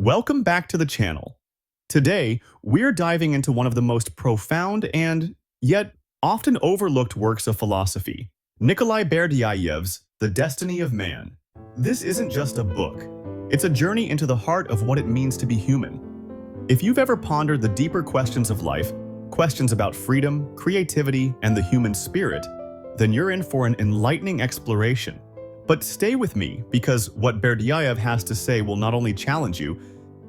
Welcome back to the channel. Today, we're diving into one of the most profound and yet often overlooked works of philosophy, Nikolai Berdyaev's The Destiny of Man. This isn't just a book. It's a journey into the heart of what it means to be human. If you've ever pondered the deeper questions of life, questions about freedom, creativity, and the human spirit, then you're in for an enlightening exploration. But stay with me, because what Berdyaev has to say will not only challenge you,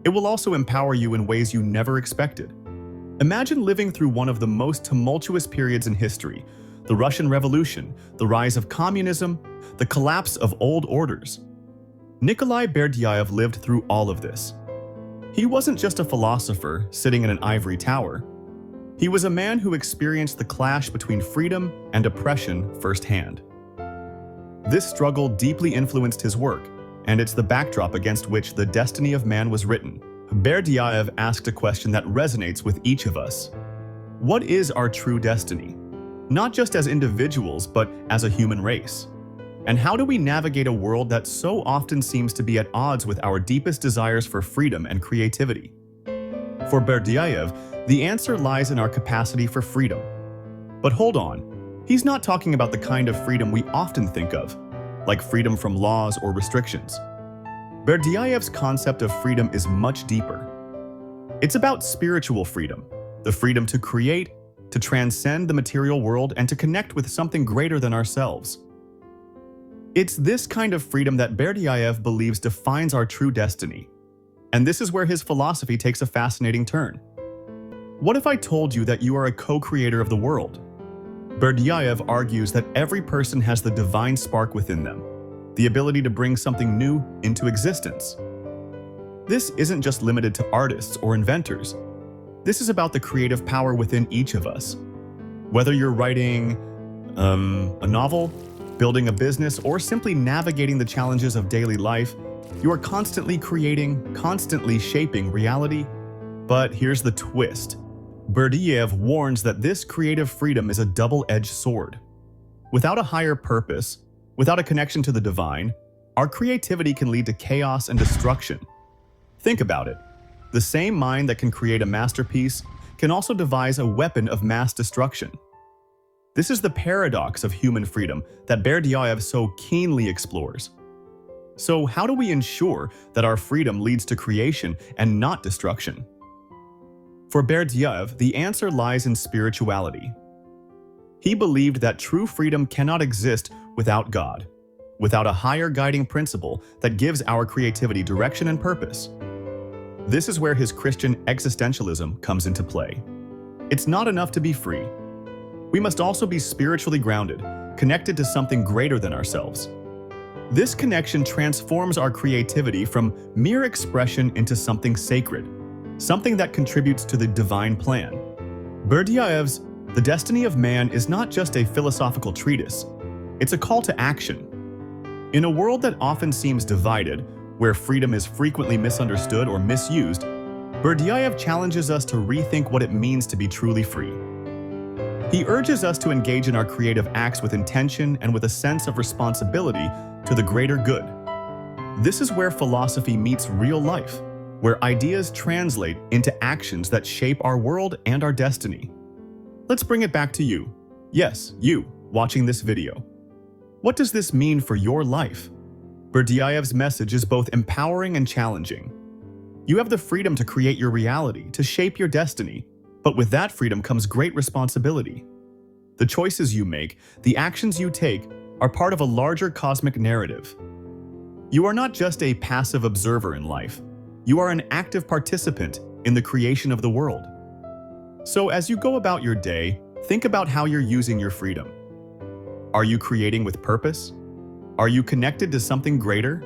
it will also empower you in ways you never expected. Imagine living through one of the most tumultuous periods in history: the Russian Revolution, the rise of communism, the collapse of old orders. Nikolai Berdyaev lived through all of this. He wasn't just a philosopher sitting in an ivory tower. He was a man who experienced the clash between freedom and oppression firsthand. This struggle deeply influenced his work, and it's the backdrop against which The Destiny of Man was written. Berdyaev asked a question that resonates with each of us. What is our true destiny? Not just as individuals, but as a human race. And how do we navigate a world that so often seems to be at odds with our deepest desires for freedom and creativity? For Berdyaev, the answer lies in our capacity for freedom. But hold on. He's not talking about the kind of freedom we often think of, like freedom from laws or restrictions. Berdyaev's concept of freedom is much deeper. It's about spiritual freedom, the freedom to create, to transcend the material world, and to connect with something greater than ourselves. It's this kind of freedom that Berdyaev believes defines our true destiny. And this is where his philosophy takes a fascinating turn. What if I told you that you are a co-creator of the world? Berdyaev argues that every person has the divine spark within them, the ability to bring something new into existence. This isn't just limited to artists or inventors. This is about the creative power within each of us. Whether you're writing a novel, building a business, or simply navigating the challenges of daily life, you are constantly creating, constantly shaping reality. But here's the twist. Berdyaev warns that this creative freedom is a double-edged sword. Without a higher purpose, without a connection to the divine, our creativity can lead to chaos and destruction. Think about it. The same mind that can create a masterpiece can also devise a weapon of mass destruction. This is the paradox of human freedom that Berdyaev so keenly explores. So how do we ensure that our freedom leads to creation and not destruction? For Berdyaev, the answer lies in spirituality. He believed that true freedom cannot exist without God, without a higher guiding principle that gives our creativity direction and purpose. This is where his Christian existentialism comes into play. It's not enough to be free. We must also be spiritually grounded, connected to something greater than ourselves. This connection transforms our creativity from mere expression into something sacred, something that contributes to the divine plan. Berdyaev's The Destiny of Man is not just a philosophical treatise, it's a call to action. In a world that often seems divided, where freedom is frequently misunderstood or misused, Berdyaev challenges us to rethink what it means to be truly free. He urges us to engage in our creative acts with intention and with a sense of responsibility to the greater good. This is where philosophy meets real life, where ideas translate into actions that shape our world and our destiny. Let's bring it back to you. Yes, you, watching this video. What does this mean for your life? Berdyaev's message is both empowering and challenging. You have the freedom to create your reality, to shape your destiny, but with that freedom comes great responsibility. The choices you make, the actions you take, are part of a larger cosmic narrative. You are not just a passive observer in life. You are an active participant in the creation of the world. So as you go about your day, think about how you're using your freedom. Are you creating with purpose? Are you connected to something greater?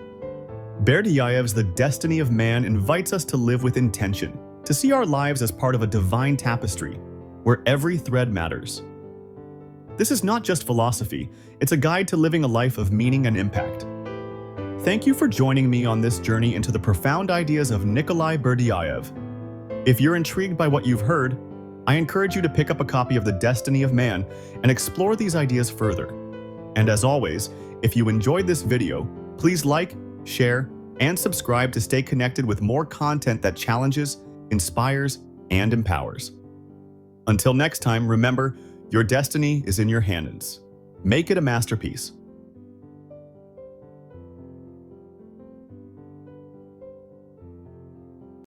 Berdyaev's The Destiny of Man invites us to live with intention, to see our lives as part of a divine tapestry, where every thread matters. This is not just philosophy, it's a guide to living a life of meaning and impact. Thank you for joining me on this journey into the profound ideas of Nikolai Berdyaev. If you're intrigued by what you've heard, I encourage you to pick up a copy of The Destiny of Man and explore these ideas further. And as always, if you enjoyed this video, please like, share, and subscribe to stay connected with more content that challenges, inspires, and empowers. Until next time, remember, your destiny is in your hands. Make it a masterpiece.